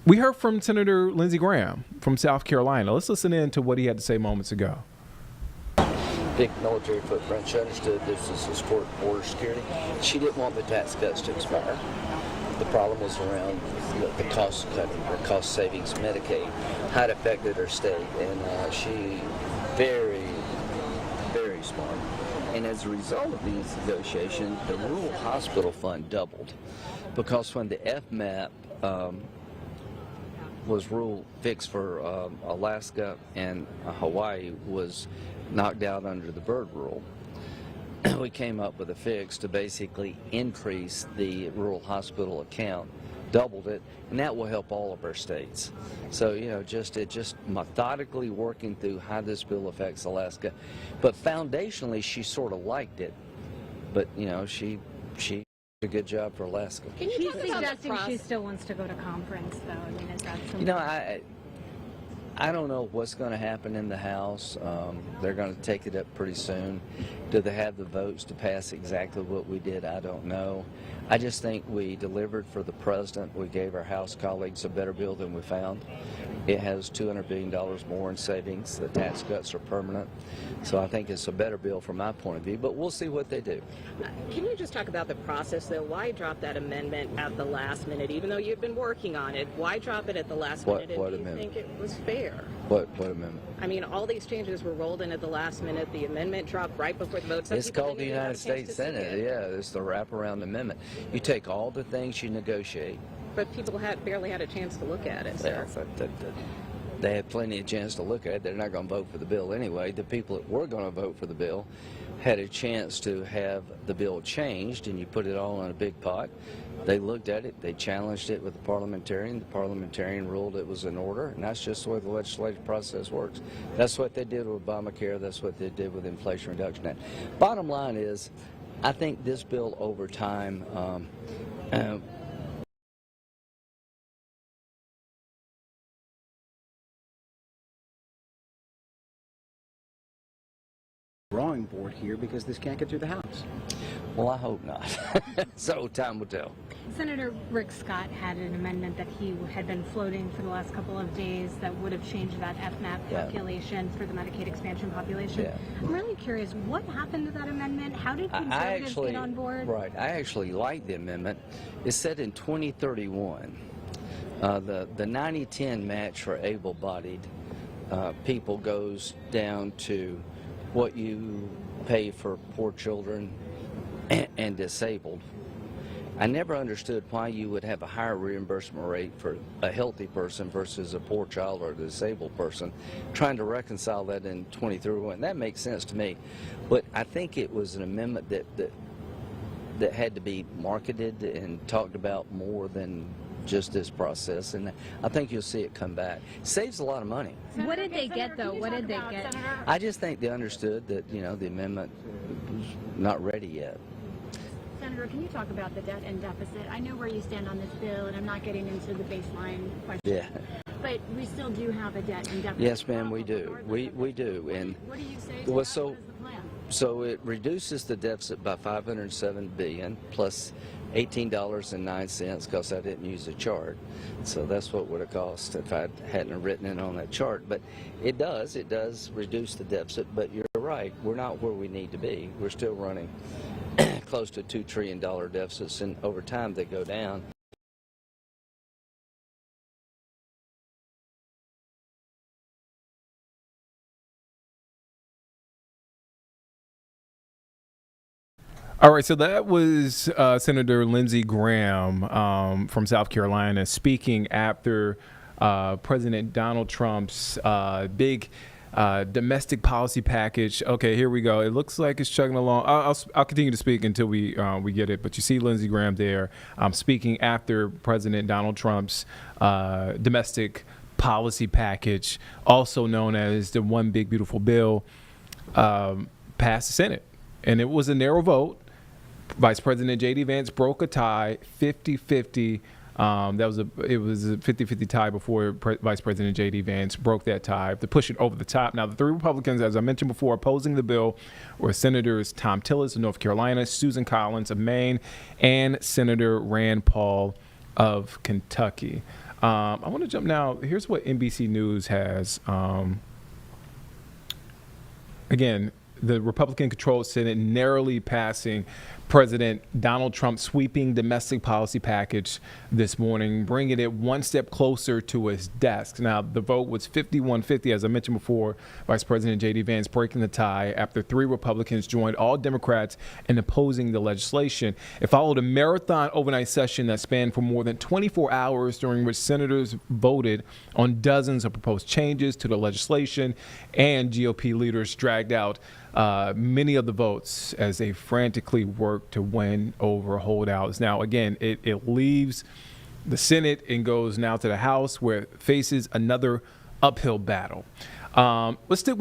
We heard from Senator Lindsey Graham from South Carolina. Let's listen in to what he had to say moments ago. Big military footprint. She understood this is to support border security. She didn't want the tax cuts to expire. The problem was around the cost cutting, the cost savings, Medicaid, how it affected her state, and she very, very smart. And as a result of these negotiations, the rural hospital fund doubled, because when the FMAP was fixed for Alaska and Hawaii was knocked out under the bird rule, we came up with a fix to basically increase the rural hospital account, doubled it, and that will help all of our states. So, you know, just methodically working through how this bill affects Alaska. But foundationally, she sort of liked it. But, you know, she did a good job for Alaska. Can you She's talk about suggesting she still wants to go to conference, though. I mean, is that something? You know, I don't know what's going to happen in the House. They're going to take it up pretty soon. Do they have the votes to pass exactly what we did? I don't know. I just think we delivered for the president. We gave our House colleagues a better bill than we found. It has $200 billion more in savings. The tax cuts are permanent. So I think it's a better bill from my point of view, but we'll see what they do. Can you just talk about the process, though? Why drop that amendment at the last minute, even though you've been working on it? Why drop it at the last minute? What do you amendment? think it was fair? What amendment? I mean, all these changes were rolled in at the last minute. The amendment dropped right before the vote. Some It's people called the didn't even have United a chance States to see Senate. it. Yeah, it's the wraparound amendment. You take all the things you negotiate. But people barely had a chance to look at it. So. They had plenty of chance to look at it. They're not going to vote for the bill anyway. The people that were going to vote for the bill had a chance to have the bill changed, and you put it all in a big pot. They looked at it. They challenged it with the parliamentarian. The parliamentarian ruled it was in order, and that's just the way the legislative process works. That's what they did with Obamacare. That's what they did with the Inflation Reduction Act. Bottom line is, I think this bill over time drawing board here because this can't get through the House. well, I hope not. So time will tell. Senator Rick Scott had an amendment that he had been floating for the last couple of days that would have changed that FMAP calculation for the Medicaid expansion population. Yeah. I'm really curious, what happened to that amendment? How did conservatives get on board? Right. I actually like the amendment. It's set in 2031. The 90-10 match for able-bodied people goes down to what you pay for poor children and disabled. I never understood why you would have a higher reimbursement rate for a healthy person versus a poor child or a disabled person. Trying to reconcile that in 2031, that makes sense to me. But I think it was an amendment that had to be marketed and talked about more than just this process, and I think you'll see it come back. It saves a lot of money. What did they get, though? What did they get? I just think they understood that, you know, the amendment was not ready yet. Senator, can you talk about the debt and deficit? I know where you stand on this bill, and I'm not getting into the baseline question. Yeah. But we still do have a debt and deficit. Yes, ma'am, we do. We do. And what do you say to well, that? so What is the plan? so it reduces the deficit by $507 billion plus $18.09 because I didn't use a chart. So that's what would have cost if I hadn't written it on that chart. But it does reduce the deficit. But you're right, we're not where we need to be. We're still running close to $2 trillion deficits, and over time they go down. All right, so that was Senator Lindsey Graham from South Carolina speaking after President Donald Trump's big domestic policy package. Okay, here we go. It looks like it's chugging along. I'll continue to speak until we get it. But you see Lindsey Graham there speaking after President Donald Trump's domestic policy package, also known as the One Big Beautiful Bill, passed the Senate. And it was a narrow vote. Vice President J.D. Vance broke a tie, 50-50. It was a 50-50 tie before Vice President J.D. Vance broke that tie to push it over the top. Now, the three Republicans, as I mentioned before, opposing the bill were Senators Tom Tillis of North Carolina, Susan Collins of Maine, and Senator Rand Paul of Kentucky. I want to jump now. Here's what NBC News has. Again, the Republican-controlled Senate narrowly passing President Donald Trump's sweeping domestic policy package this morning, bringing it one step closer to his desk. Now, the vote was 51-50, as I mentioned before. Vice President J.D. Vance breaking the tie after 3 Republicans joined all Democrats in opposing the legislation. It followed a marathon overnight session that spanned for more than 24 hours, during which senators voted on dozens of proposed changes to the legislation, and GOP leaders dragged out many of the votes as they frantically work to win over holdouts. Now, again, it leaves the Senate and goes now to the House, where it faces another uphill battle. Let's stick